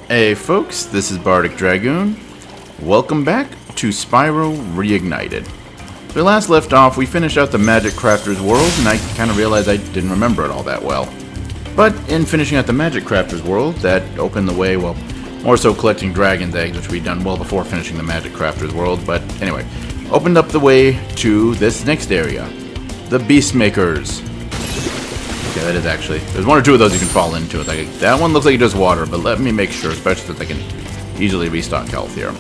Hey folks, this is Bardic Dragoon. Welcome back to Spyro Reignited. We last left off, we finished out the Magic Crafter's world, and I kind of realized I didn't remember it all that well. But in finishing out the Magic Crafter's world, that opened the way, well, more so collecting Dragon's Eggs, which we'd done well before finishing the Magic Crafter's world, but anyway, opened up the way to this next area, the Beastmakers. Yeah, that is actually. There's one or two of those you can fall into. Like, that one looks like it does water, but let me make sure, especially since I can easily restock health here.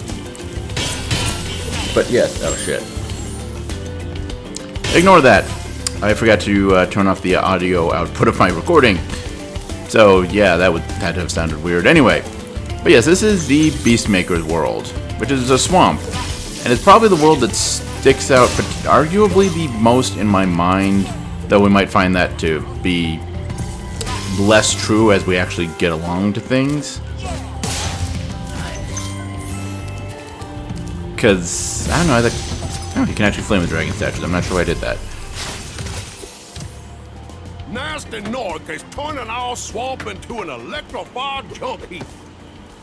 But yes, oh shit. Ignore that. I forgot to turn off the audio output of my recording. So yeah, that had to have sounded weird. Anyway, but yes, this is the Beastmaker's world, which is a swamp, and it's probably the world that sticks out, but arguably the most in my mind. Though we might find that to be less true as we actually get along to things. Because, I don't know, you can actually flame the dragon statues. I'm not sure why I did that. Nasty North is turning our swamp into an electrified junk heap.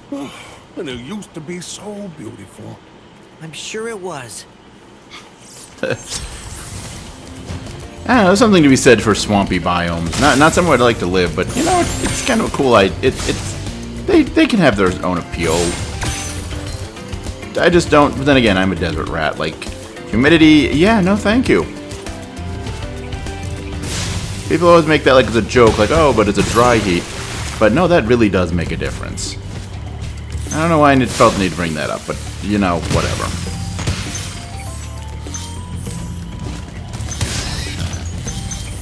And it used to be so beautiful. I'm sure it was. I don't know, there's something to be said for swampy biomes. Not somewhere I'd like to live, but you know, it's kind of a cool idea. They can have their own appeal. I just don't. But then again, I'm a desert rat. Like humidity, yeah, no, thank you. People always make that like as a joke, like oh, but it's a dry heat. But no, that really does make a difference. I don't know why I felt the need to bring that up, but you know, whatever.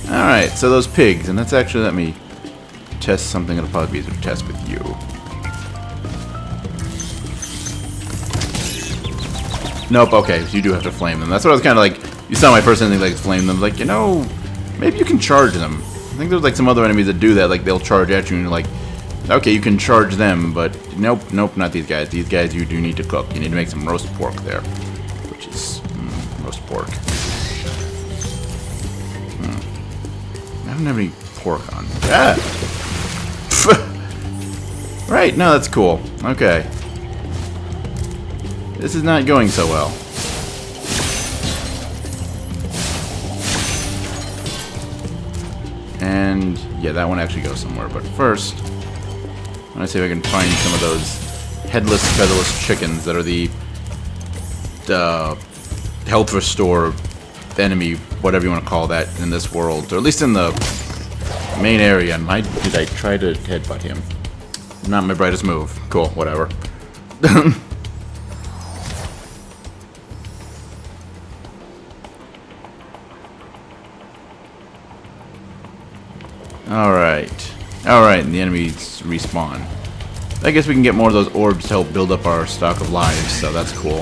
Alright, so those pigs, and let's actually let me test something that'll probably be easier to test with you. Nope, okay, so you do have to flame them. That's what I was kind of like, you saw my first instinct, like, flame them. Like, you know, maybe you can charge them. I think there's like some other enemies that do that, like they'll charge at you and you're like, okay, you can charge them, but nope, not these guys. These guys you do need to cook. You need to make some roast pork there, which is roast pork. I don't have any pork on. Ah! Right, no, that's cool. Okay. This is not going so well. And, yeah, that one actually goes somewhere. But first, I want to see if I can find some of those headless, featherless chickens that are the health restore enemy, whatever you want to call that, in this world, or at least in the main area. Did I try to headbutt him? Not my brightest move. Cool, whatever. Alright, and the enemies respawn. I guess we can get more of those orbs to help build up our stock of lives, so that's cool.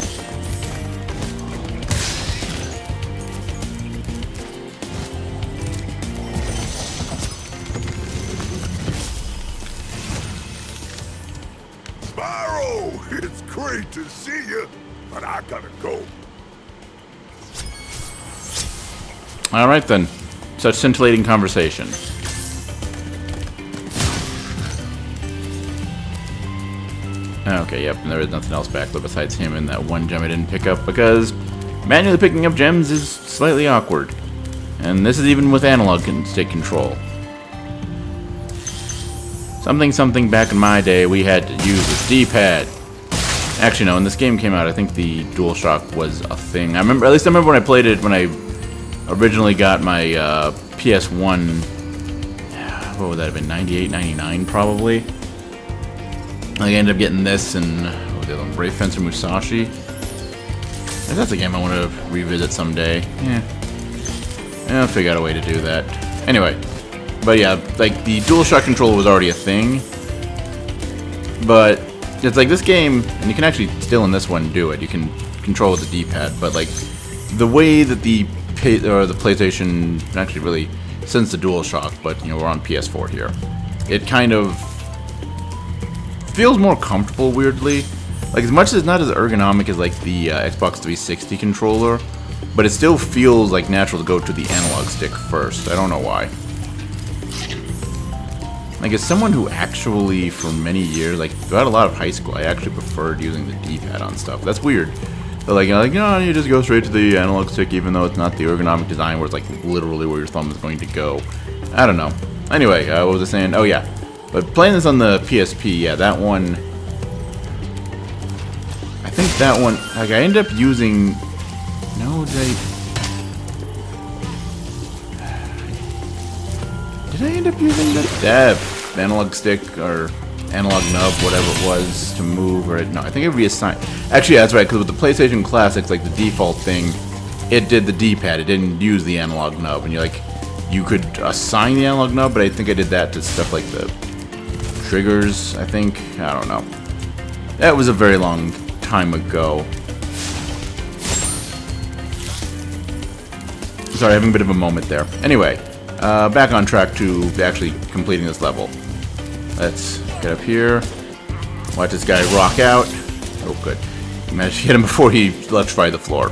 Spyro, it's great to see you, but I gotta go. Alright then. Such scintillating conversation. Okay, yep, and there is nothing else back there besides him and that one gem I didn't pick up because manually picking up gems is slightly awkward. And this is even with analog stick control. Something back in my day we had to use the D-pad. Actually, no, when this game came out, I think the DualShock was a thing. I remember when I played it when I originally got my PS1. What would that have been? 98, 99 probably. I ended up getting this and what was the other one? Brave Fencer Musashi. That's a game I want to revisit someday. Yeah, I'll figure out a way to do that. Anyway. But yeah, like, the DualShock controller was already a thing. But it's like this game, and you can actually still in this one do it. You can control with the D-pad, but like the way that the PlayStation actually really, since the DualShock, but you know we're on PS4 here, it kind of feels more comfortable weirdly. Like as much as it's not as ergonomic as like the Xbox 360 controller, but it still feels like natural to go to the analog stick first. I don't know why. Like, as someone who actually, for many years, like, throughout a lot of high school, I actually preferred using the D-pad on stuff. That's weird. But, like, you just go straight to the analog stick, even though it's not the ergonomic design where it's, like, literally where your thumb is going to go. I don't know. Anyway, what was I saying? Oh, yeah. But playing this on the PSP, yeah, that one... I think that one... Like, I ended up using... No, Did I end up using the analog stick or analog nub, whatever it was, to move? Or no, I think it reassigned. Actually, yeah, that's right, because with the PlayStation Classics, like the default thing, it did the D-pad. It didn't use the analog nub. And you could assign the analog nub, but I think I did that to stuff like the triggers, I think. I don't know. That was a very long time ago. Sorry, having a bit of a moment there. Anyway. Back on track to actually completing this level. Let's get up here. Watch this guy rock out. Oh, good. Managed to hit him before he electrified the floor.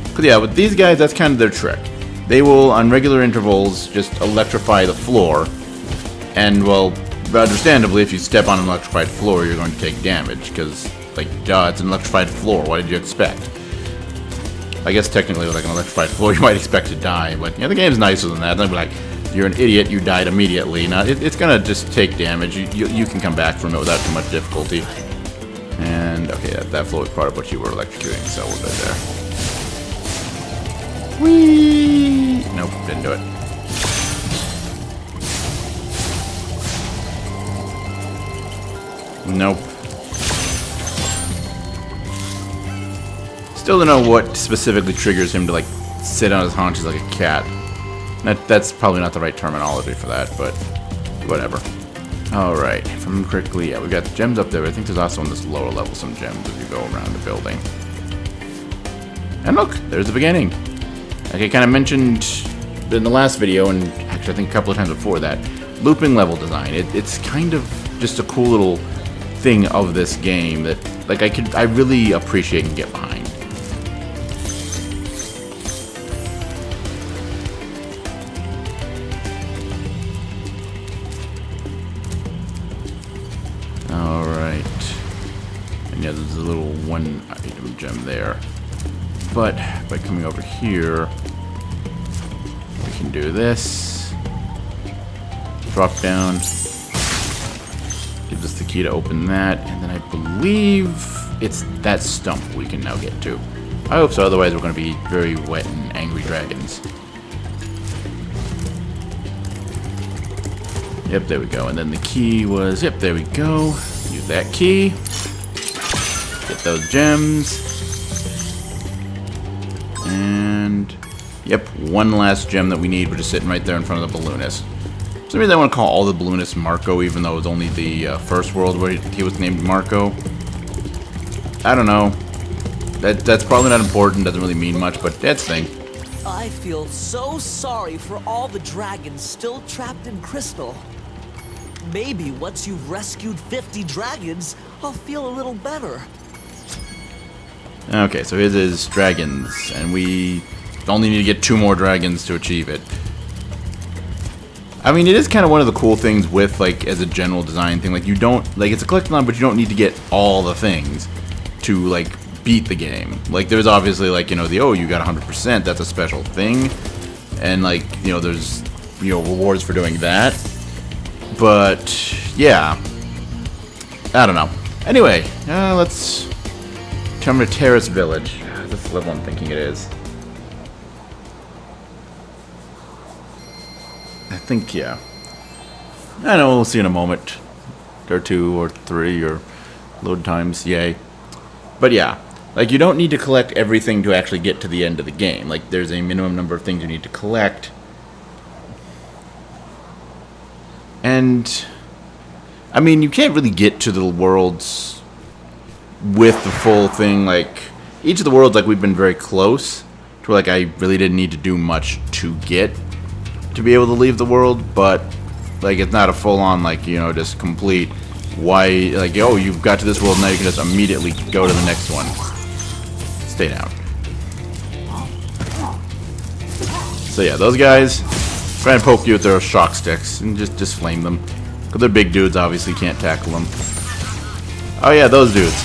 Because, yeah, with these guys, that's kind of their trick. They will, on regular intervals, just electrify the floor. And, well, understandably, if you step on an electrified floor, you're going to take damage. Because, like, duh, it's an electrified floor. What did you expect? I guess technically with like an electrified floor, you might expect to die, but yeah, the game's nicer than that. They'll be like, you're an idiot, you died immediately. Now, it's gonna just take damage. You can come back from it without too much difficulty. And, okay, that floor was part of what you were electrocuting, so we're good there. Whee! Nope, didn't do it. Nope. Still don't know what specifically triggers him to, like, sit on his haunches like a cat. That's probably not the right terminology for that, but whatever. Alright, if I'm correctly, yeah, we got gems up there. I think there's also on this lower level some gems as you go around the building. And look, there's the beginning. Like I kind of mentioned in the last video, and actually I think a couple of times before that, looping level design. It's kind of just a cool little thing of this game that, like, I really appreciate and get behind. Yeah, there's a little one item gem there. But by coming over here, we can do this. Drop down. Gives us the key to open that. And then I believe it's that stump we can now get to. I hope so, otherwise we're going to be very wet and angry dragons. Yep, there we go. And then the key was, yep, there we go. Use that key. Get those gems. And, yep, one last gem that we need, which is sitting right there in front of the balloonist. For some reason I want to call all the balloonists Marco, even though it was only the first world where he was named Marco. I don't know. That's probably not important, doesn't really mean much, but that's the thing. I feel so sorry for all the dragons still trapped in Crystal. Maybe once you've rescued 50 dragons, I'll feel a little better. Okay, so his is dragons, and we only need to get 2 more dragons to achieve it. I mean, it is kind of one of the cool things with, like, as a general design thing. Like, you don't, like, it's a collectathon, but you don't need to get all the things to, like, beat the game. Like, there's obviously, like, you know, you got 100%, that's a special thing. And, like, you know, there's, you know, rewards for doing that. But, yeah. I don't know. Anyway, let's come to Terrace Village. That's the level I'm thinking it is. I think, yeah. I know, we'll see in a moment. Or 2 or 3 or load times, yay. But yeah, like, you don't need to collect everything to actually get to the end of the game. Like, there's a minimum number of things you need to collect. And, I mean, you can't really get to the worlds with the full thing. Like, each of the worlds, like, we've been very close to where, like, I really didn't need to do much to get to be able to leave the world, but, like, it's not a full-on, like, you know, just complete, why, like, oh, you've got to this world, now you can just immediately go to the next one. Stay down. So yeah, those guys try and poke you with their shock sticks and just flame them. Because they're big dudes, obviously can't tackle them. Oh yeah, those dudes.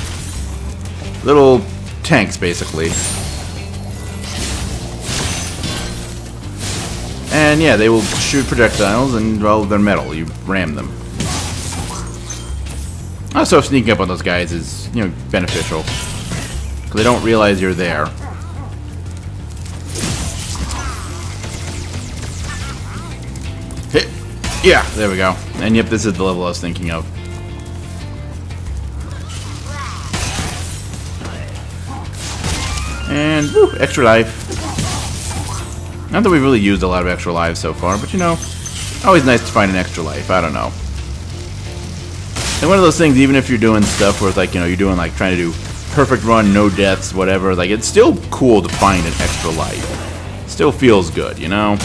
Little tanks, basically. And yeah, they will shoot projectiles, and well, they're metal. You ram them. Also, sneaking up on those guys is, you know, beneficial. Because they don't realize you're there. Hit. Yeah, there we go. And yep, this is the level I was thinking of. And, woo, extra life. Not that we've really used a lot of extra lives so far, but you know, always nice to find an extra life. I don't know. And one of those things, even if you're doing stuff where it's like, you know, you're doing like trying to do perfect run, no deaths, whatever, like it's still cool to find an extra life. Still feels good, you know?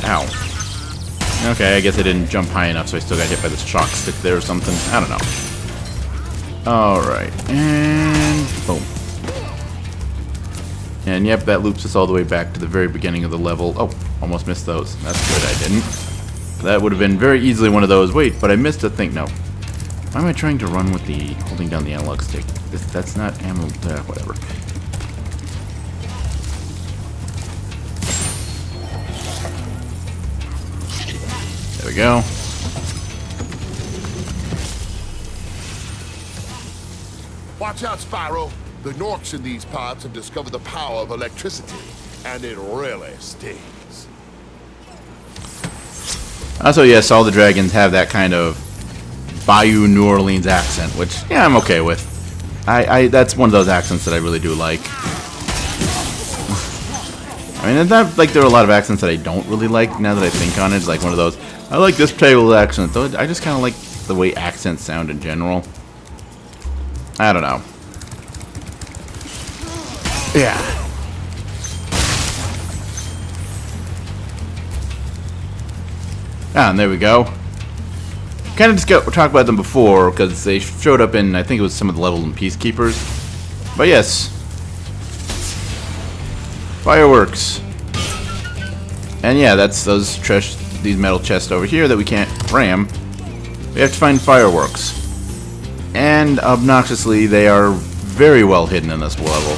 Ow. Okay, I guess I didn't jump high enough, so I still got hit by this chalk stick there or something. I don't know. Alright, and boom. And yep, that loops us all the way back to the very beginning of the level. Oh, almost missed those. That's good, I didn't. That would have been very easily one of those. Wait, but I missed a thing. No. Why am I trying to run with the holding down the analog stick? That's not ammo. Whatever. There we go. Watch out, Spyro. The Norks in these parts have discovered the power of electricity, and it really stings. Also, yes, all the dragons have that kind of Bayou New Orleans accent, which, yeah, I'm okay with. That's one of those accents that I really do like. I mean, it's not like there are a lot of accents that I don't really like now that I think on it. It's like one of those, I like this particular accent, though I just kind of like the way accents sound in general. I don't know. Yeah. Ah, and there we go. Kind of just talked about them before, because they showed up in, I think it was some of the levels in Peacekeepers. But yes. Fireworks. And yeah, that's these metal chests over here that we can't ram. We have to find fireworks. And obnoxiously, they are very well hidden in this level.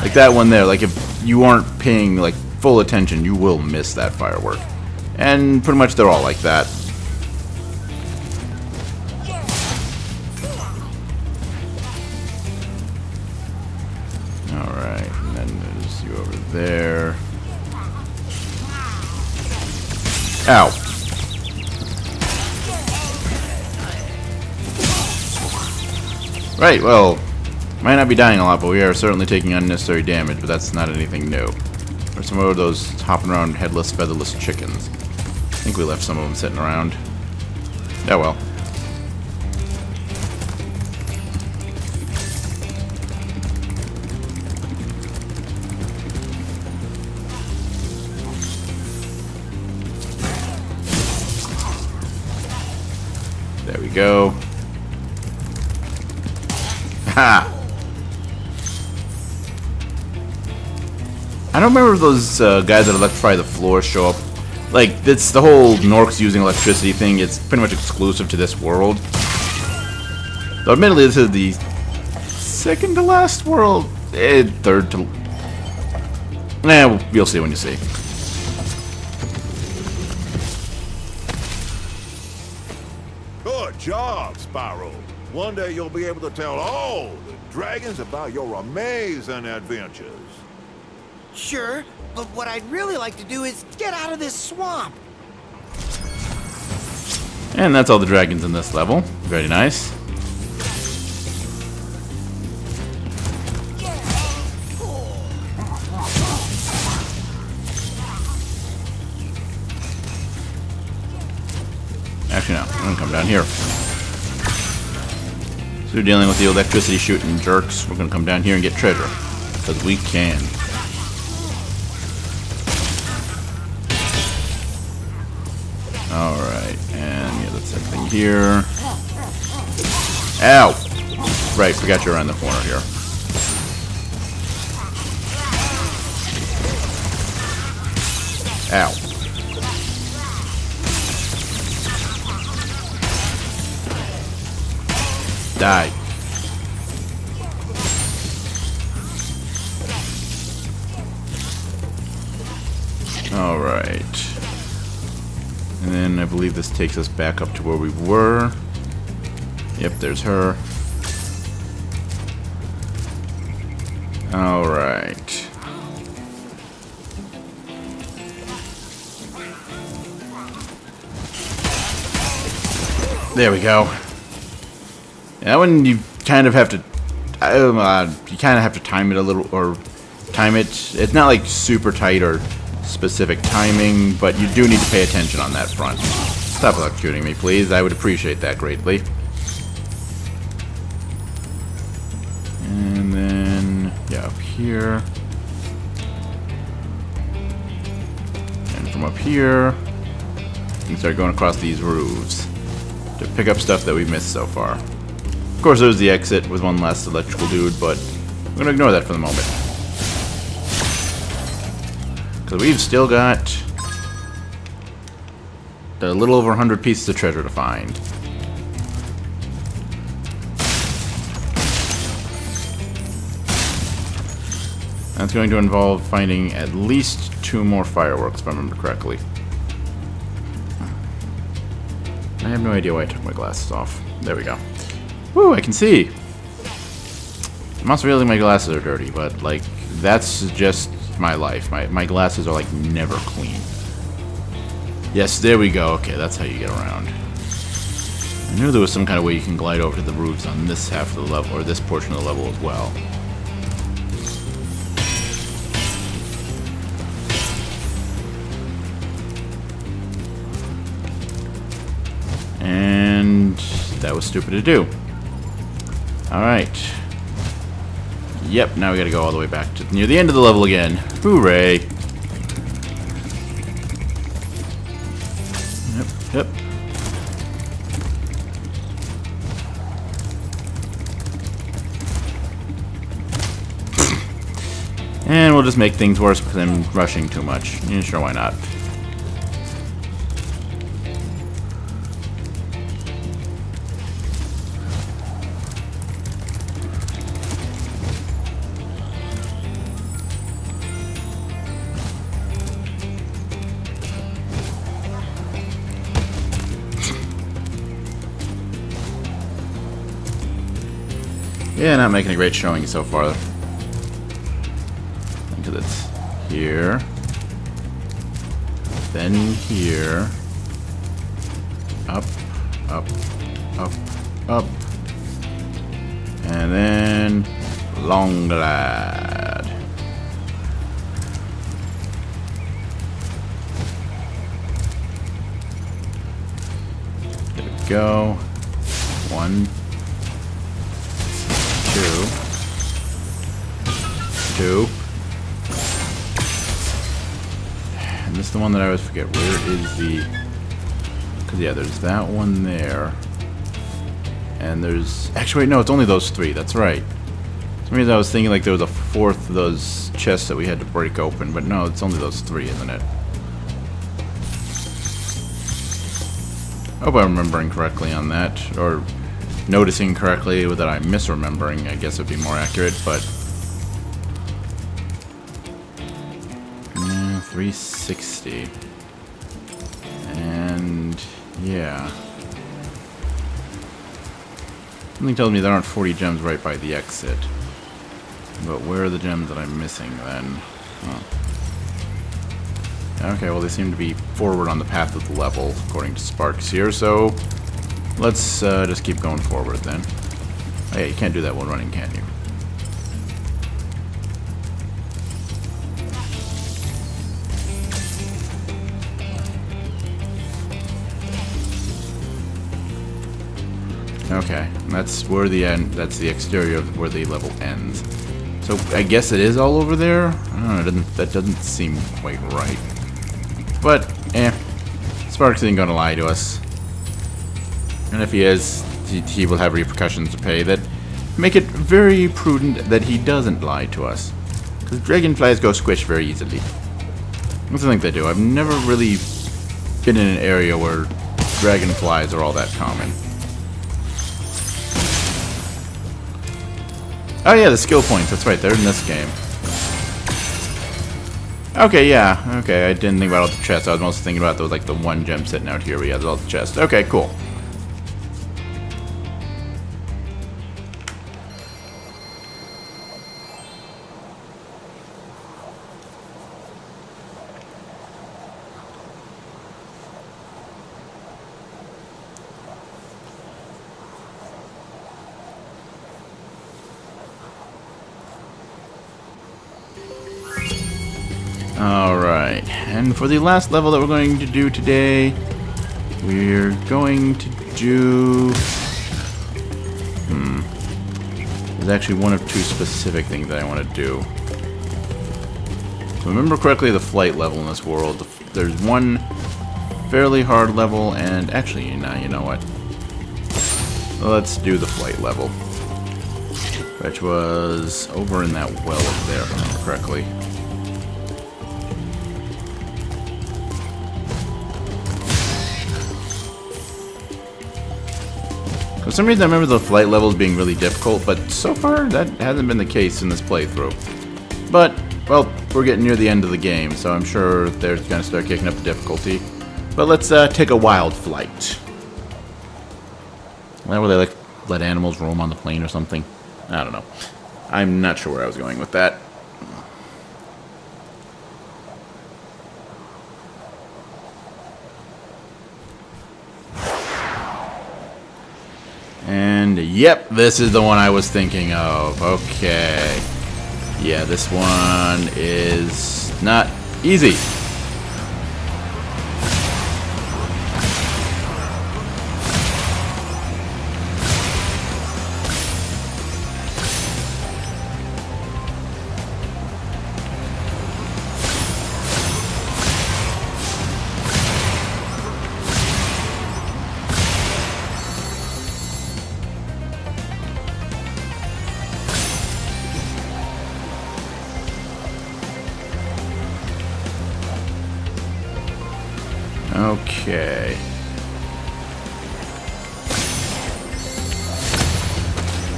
Like that one there, like if you aren't paying like full attention, you will miss that firework. And pretty much they're all like that. Alright, and then there's you over there. Ow. Right, well, might not be dying a lot, but we are certainly taking unnecessary damage, but that's not anything new. There's some of those hopping around headless, featherless chickens. I think we left some of them sitting around. Yeah, well. There we go. Ha! I don't remember if those guys that electrify the floor show up. Like, it's the whole Norks using electricity thing. It's pretty much exclusive to this world. Though, admittedly, this is the second to last world. Third to... Nah, you'll see when you see. Good job, Spyro. One day you'll be able to tell all the dragons about your amazing adventures. Sure, but what I'd really like to do is get out of this swamp. And that's all the dragons in this level. Very nice. Actually, no. I'm gonna come down here. So we're dealing with the electricity shooting jerks. We're gonna come down here and get treasure. Because we can. here. Ow! Right, forgot you're around the corner here. Ow. Die. Alright. And then I believe this takes us back up to where we were. Yep, there's her. Alright. There we go. Yeah, that one you kind of have to... you kind of have to time it a little, or time it. It's not like super tight or specific timing, but you do need to pay attention on that front. Stop electrocuting me, please. I would appreciate that greatly. And then, yeah, up here. And from up here, you can start going across these roofs to pick up stuff that we've missed so far. Of course, there's the exit with one last electrical dude, but I'm going to ignore that for the moment. Because we've still got a little over 100 pieces of treasure to find. That's going to involve finding at least 2 more fireworks, if I remember correctly. I have no idea why I took my glasses off. There we go. Woo, I can see! I must really think my glasses are dirty, but, like, that's just my life. My glasses are, like, never clean. Yes, there we go. Okay, that's how you get around. I knew there was some kind of way you can glide over to the roofs on this half of the level, or this portion of the level as well. And that was stupid to do. Alright. Yep, now we gotta go all the way back to near the end of the level again. Hooray! Yep. And we'll just make things worse because I'm rushing too much. Yeah, sure, why not? Yeah, not making a great showing so far. Because it's here, then here, up, up, up, up, and then long glide. There we go. 1, 2. And this is the one that I always forget. Where is the... Because, yeah, there's that one there. And there's... Actually, wait, no, it's only those 3. That's right. For some reason I was thinking like there was a 4th of those chests that we had to break open. But no, it's only those 3, isn't it? I hope I'm remembering correctly on that. Or noticing correctly that I'm misremembering, I guess would be more accurate, but... 360. And... yeah. Something tells me there aren't 40 gems right by the exit. But where are the gems that I'm missing then? Huh. Okay, well they seem to be forward on the path of the level, according to Sparks here, so... let's just keep going forward then. Oh yeah, you can't do that while running, can you? Okay, that's where the end. That's the exterior of where the level ends. So I guess it is all over there. I don't know. That doesn't seem quite right. But Sparks isn't gonna lie to us. And if he is, he will have repercussions to pay that make it very prudent that he doesn't lie to us. Because dragonflies go squish very easily. That's the thing they do. I've never really been in an area where dragonflies are all that common. Oh yeah, the skill points. That's right, they're in this game. Okay, yeah. Okay, I didn't think about all the chests. I was mostly thinking about those, like the one gem sitting out here where he has all the chests. Okay, cool. Alright, and for the last level that we're going to do today, we're going to do... There's actually one of two specific things that I want to do. If I remember correctly, the flight level in this world, there's one fairly hard level, and actually, nah, you know what? Let's do the flight level. Which was over in that well up there, if I remember correctly. For some reason I remember the flight levels being really difficult, but so far that hasn't been the case in this playthrough. But, well, we're getting near the end of the game, so I'm sure they're going to start kicking up the difficulty. But let's take a wild flight. Is that where they like let animals roam on the plane or something? I don't know. I'm not sure where I was going with that. And yep, this is the one I was thinking of. Okay. Yeah, this one is not easy. Okay.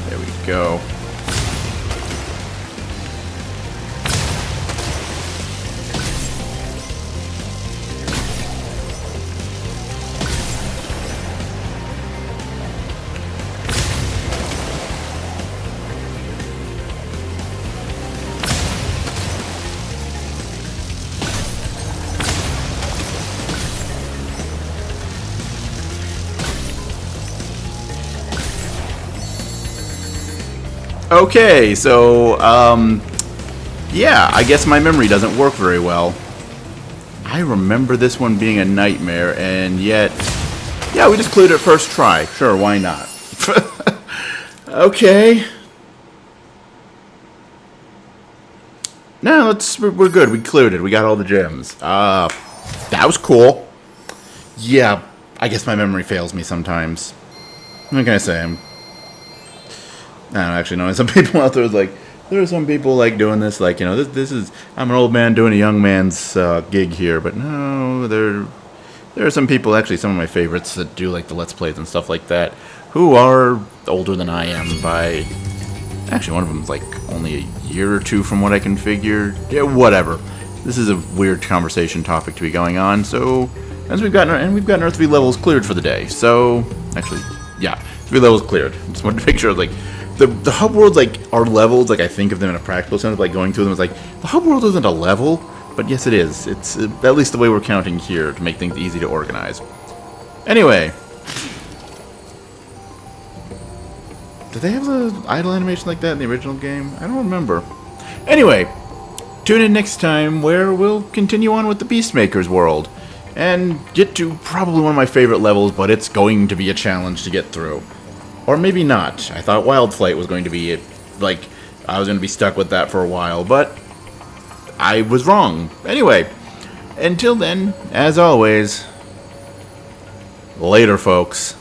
There we go. Okay, so, yeah, I guess my memory doesn't work very well. I remember this one being a nightmare, and yet, yeah, we just cleared it first try. Sure, why not? Okay. No, we're good. We cleared it. We got all the gems. That was cool. Yeah, I guess my memory fails me sometimes. What can I say? I don't actually know. Some people out there is like, there are some people like doing this, like, you know, this is, I'm an old man doing a young man's gig here, but no, there are some people, actually some of my favorites that do like the Let's Plays and stuff like that, who are older than I am by, actually one of them is like only a year or two from what I can figure. Yeah, whatever. This is a weird conversation topic to be going on, so, as we've gotten our 3 levels cleared for the day, so, actually, yeah, 3 levels cleared. Just wanted to make sure, like, the hub worlds, like, are levels, like, I think of them in a practical sense, like, going through them is like, the hub world isn't a level, but yes it is. It's at least the way we're counting here to make things easy to organize. Anyway. Did they have the idle animation like that in the original game? I don't remember. Anyway, tune in next time where we'll continue on with the Beastmaker's world, and get to probably one of my favorite levels, but it's going to be a challenge to get through. Or maybe not. I thought Wild Flight was going to be, like, I was going to be stuck with that for a while, but I was wrong. Anyway, until then, as always, later, folks.